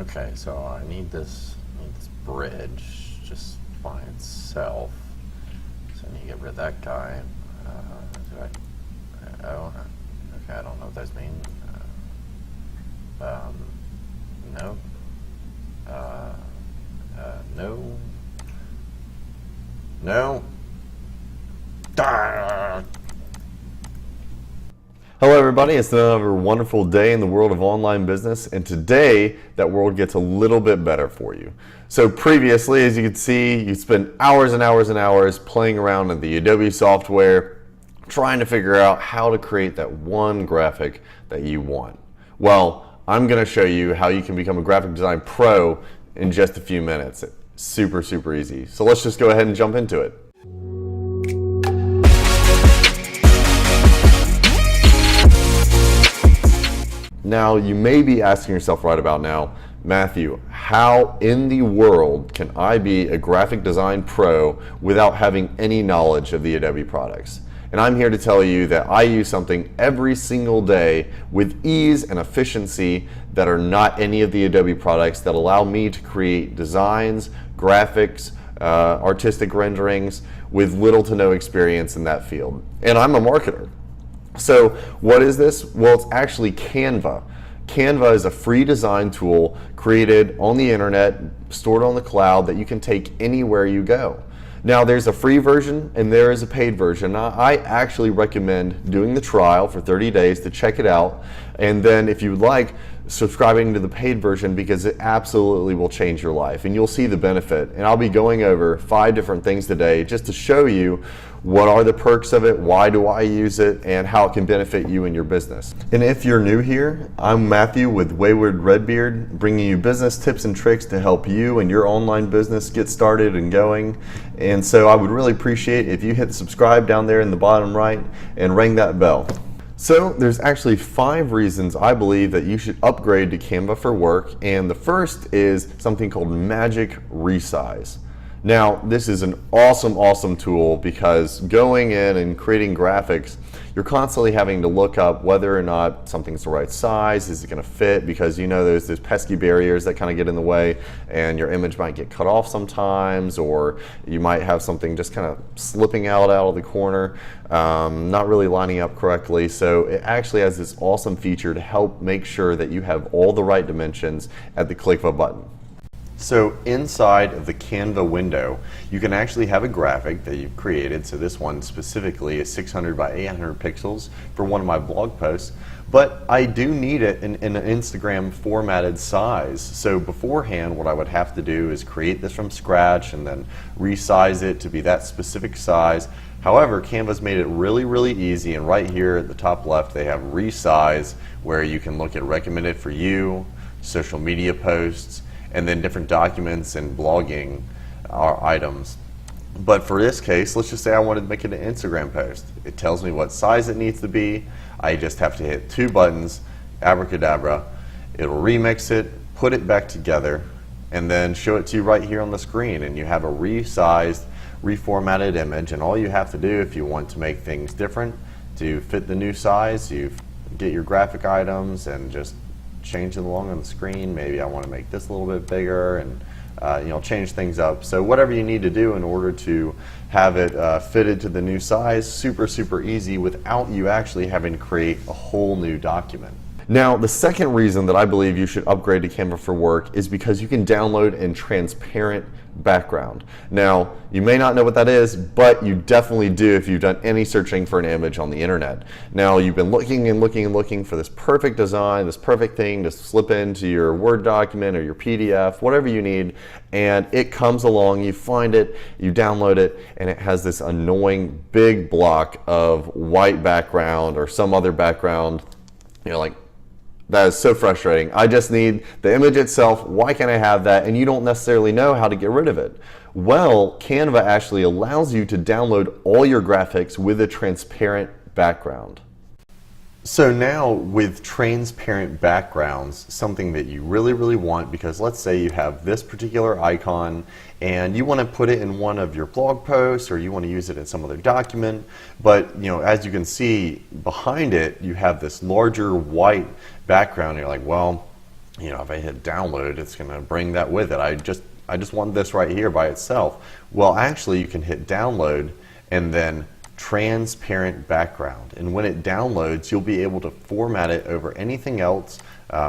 Okay, so I need this bridge just by itself. So I need to get rid of that guy. Okay, I don't know what those mean. No. No. No. Ah! Hello everybody, it's another wonderful day in the world of online business, and today that world gets a little bit better for you. So previously, as you can see, you spent hours and hours and hours playing around in the Adobe software, trying to figure out how to create that one graphic that you want. Well, I'm going to show you how you can become a graphic design pro in just a few minutes. Super, super easy. So let's just go ahead and jump into it. Now, you may be asking yourself right about now, Matthew, how in the world can I be a graphic design pro without having any knowledge of the Adobe products? And I'm here to tell you that I use something every single day with ease and efficiency that are not any of the Adobe products that allow me to create designs, graphics, artistic renderings with little to no experience in that field. And I'm a marketer. So what is this? Well, it's actually Canva. Canva is a free design tool created on the internet, stored on the cloud that you can take anywhere you go. Now there's a free version and there is a paid version. I actually recommend doing the trial for 30 days to check it out, and then if you would like, subscribing to the paid version, because it absolutely will change your life and you'll see the benefit. And I'll be going over 5 different things today just to show you what are the perks of it, why do I use it, and how it can benefit you in your business. And if you're new here, I'm Matthew with Wayward RedBeard, bringing you business tips and tricks to help you and your online business get started and going. And so I would really appreciate if you hit subscribe down there in the bottom right and ring that bell. So there's actually 5 reasons I believe that you should upgrade to Canva for work, and the first is something called Magic Resize. Now, this is an awesome tool because going in and creating graphics, you're constantly having to look up whether or not something's the right size, is it going to fit, because you know there's pesky barriers that kind of get in the way and your image might get cut off sometimes, or you might have something just kind of slipping out of the corner, not really lining up correctly. So it actually has this awesome feature to help make sure that you have all the right dimensions at the click of a button. So inside of the Canva window, you can actually have a graphic that you've created. So this one specifically is 600 by 800 pixels for one of my blog posts, but I do need it in an Instagram formatted size. So beforehand, what I would have to do is create this from scratch and then resize it to be that specific size. However, Canva's made it really easy, and right here at the top left, they have resize, where you can look at recommended for you, social media posts, and then different documents and blogging items. But for this case, let's just say I wanted to make it an Instagram post. It tells me what size it needs to be. I just have to hit 2 buttons, abracadabra. It'll remix it, put it back together, and then show it to you right here on the screen. And you have a resized, reformatted image. And all you have to do if you want to make things different to fit the new size, you get your graphic items and just change it along on the screen. Maybe I want to make this a little bit bigger and change things up. So whatever you need to do in order to have it fitted to the new size, super easy without you actually having to create a whole new document. Now, the second reason that I believe you should upgrade to Canva for work is because you can download a transparent background. Now, you may not know what that is, but you definitely do if you've done any searching for an image on the internet. Now, you've been looking and looking for this perfect design, this perfect thing to slip into your Word document or your PDF, whatever you need, and it comes along, you find it, you download it, and it has this annoying big block of white background or some other background. You're like, that is so frustrating. I just need the image itself. Why can't I have that? And you don't necessarily know how to get rid of it. Well, Canva actually allows you to download all your graphics with a transparent background. So now with transparent backgrounds, something that you really want, because let's say you have this particular icon and you want to put it in one of your blog posts or you want to use it in some other document, but as you can see behind it, you have this larger white background. You're like, well, if I hit download, it's going to bring that with it. I just want this right here by itself. Well, actually, you can hit download and then transparent background. And when it downloads, you'll be able to format it over anything else,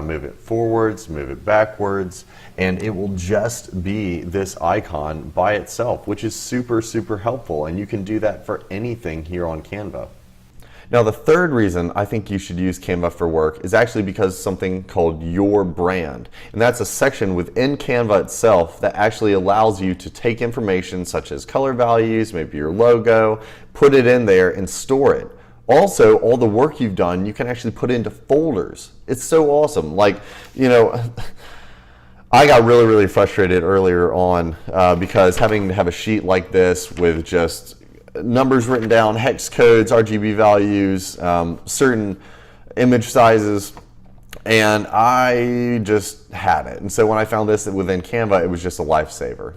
move it forwards, move it backwards, and it will just be this icon by itself, which is super, super helpful. And you can do that for anything here on Canva. Now, the third reason I think you should use Canva for work is actually because something called Your Brand. And that's a section within Canva itself that actually allows you to take information such as color values, maybe your logo, put it in there and store it. Also, all the work you've done, you can actually put into folders. It's so awesome. Like, I got really, really frustrated earlier on because having to have a sheet like this with just numbers written down, hex codes, RGB values, certain image sizes, and I just had it. And so when I found this within Canva, it was just a lifesaver.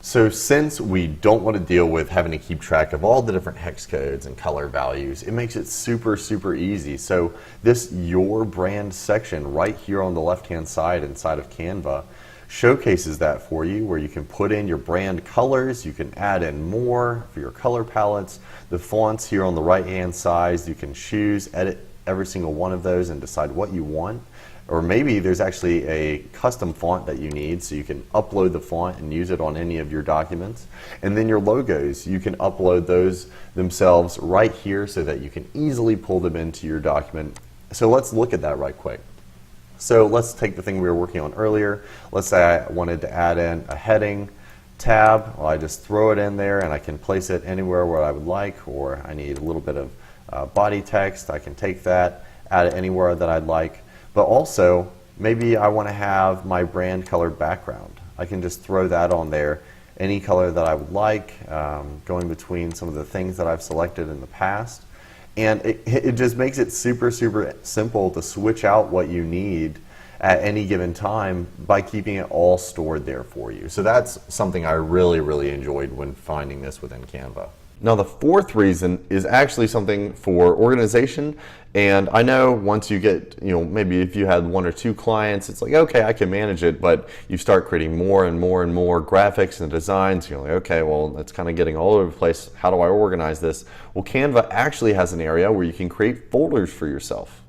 So since we don't want to deal with having to keep track of all the different hex codes and color values, it makes it super, super easy. So this Your Brand section right here on the left-hand side inside of Canva showcases that for you, where you can put in your brand colors, you can add in more for your color palettes, the fonts here on the right hand side, you can choose, edit every single one of those and decide what you want. Or maybe there's actually a custom font that you need, so you can upload the font and use it on any of your documents. And then your logos, you can upload those themselves right here so that you can easily pull them into your document. So let's look at that right quick. So let's take the thing we were working on earlier. Let's say I wanted to add in a heading tab. Well, I just throw it in there and I can place it anywhere where I would like, or I need a little bit of body text. I can take that, add it anywhere that I'd like. But also, maybe I want to have my brand color background. I can just throw that on there, any color that I would like, going between some of the things that I've selected in the past. And it just makes it super, super simple to switch out what you need at any given time by keeping it all stored there for you. So that's something I really, really enjoyed when finding this within Canva. Now, the fourth reason is actually something for organization. And I know once you get, maybe if you had 1 or 2 clients, it's like, okay, I can manage it. But you start creating more and more and more graphics and designs. You're like, okay, well, it's kind of getting all over the place. How do I organize this? Well, Canva actually has an area where you can create folders for yourself.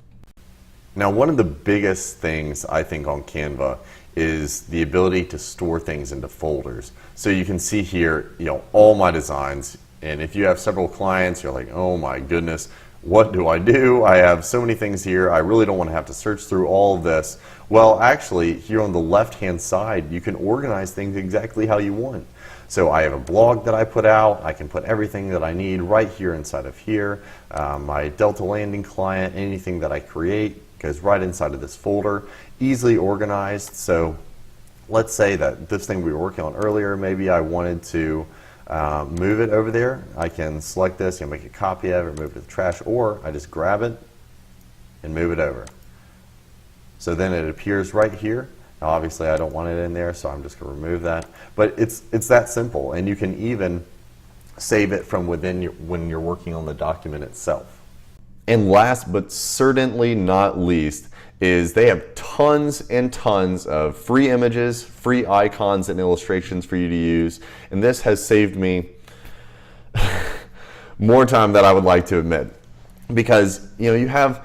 Now, one of the biggest things I think on Canva is the ability to store things into folders. So you can see here, all my designs. And if you have several clients, you're like, oh my goodness, what do? I have so many things here. I really don't want to have to search through all of this. Well, actually, here on the left-hand side, you can organize things exactly how you want. So I have a blog that I put out. I can put everything that I need right here inside of here. My Delta Landing client, anything that I create goes right inside of this folder, easily organized. So let's say that this thing we were working on earlier, maybe I wanted to move it over there. I can select this, make a copy of it, move it to the trash, or I just grab it and move it over. So then it appears right here. Now obviously I don't want it in there, so I'm just going to remove that. But it's that simple, and you can even save it from within when you're working on the document itself. And last but certainly not least is they have tons and tons of free images, free icons and illustrations for you to use. And this has saved me more time than I would like to admit. Because you have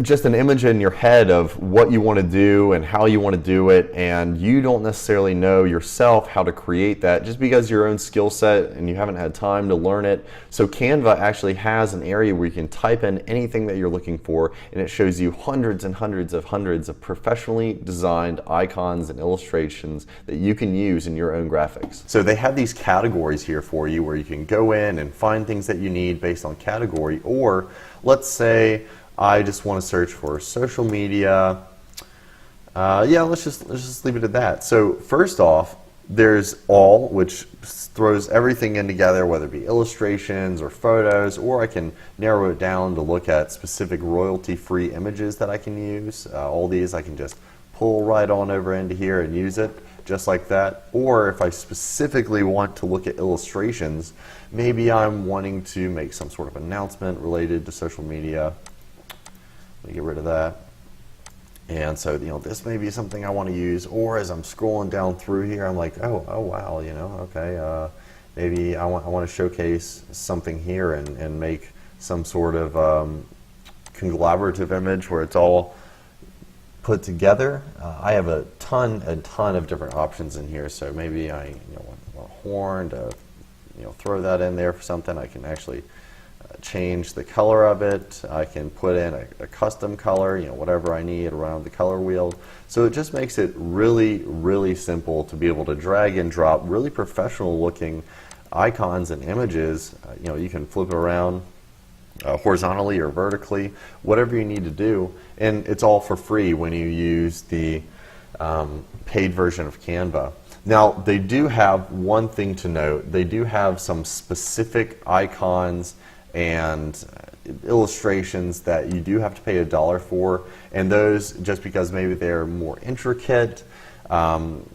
just an image in your head of what you want to do and how you want to do it, and you don't necessarily know yourself how to create that just because your own skill set and you haven't had time to learn it. So Canva actually has an area where you can type in anything that you're looking for, and it shows you hundreds and hundreds of professionally designed icons and illustrations that you can use in your own graphics. So they have these categories here for you where you can go in and find things that you need based on category. Or let's say I just want to search for social media. Let's just leave it at that. So first off, there's all, which throws everything in together, whether it be illustrations or photos, or I can narrow it down to look at specific royalty-free images that I can use. All these I can just pull right on over into here and use it just like that. Or if I specifically want to look at illustrations, maybe I'm wanting to make some sort of announcement related to social media. Let me get rid of that. And so, this may be something I want to use. Or as I'm scrolling down through here, I'm like, oh wow, okay, maybe I want to showcase something here and make some sort of collaborative image where it's all put together. I have a ton of different options in here. So maybe I want a horn to throw that in there for something. I can actually change the color of it. I can put in a custom color, whatever I need around the color wheel. So it just makes it really simple to be able to drag and drop really professional looking icons and images. You can flip it around horizontally or vertically, whatever you need to do, and it's all for free when you use the paid version of Canva. Now, they do have one thing to note. They do have some specific icons and illustrations that you do have to pay $1 for, and those, just because maybe they're more intricate, on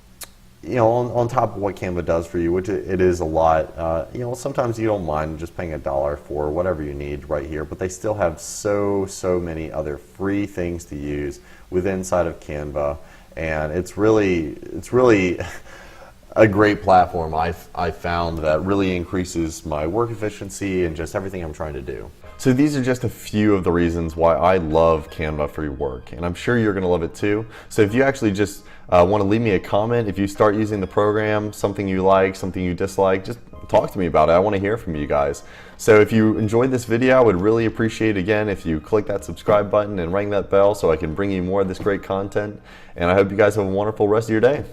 top of what Canva does for you, which it is a lot, sometimes you don't mind just paying $1 for whatever you need right here, but they still have so many other free things to use inside of Canva, and it's really a great platform I've found that really increases my work efficiency and just everything I'm trying to do. So these are just a few of the reasons why I love Canva for your work, and I'm sure you're going to love it too. So if you actually just want to leave me a comment, if you start using the program, something you like, something you dislike, just talk to me about it. I want to hear from you guys. So if you enjoyed this video, I would really appreciate, again, if you click that subscribe button and ring that bell so I can bring you more of this great content. And I hope you guys have a wonderful rest of your day.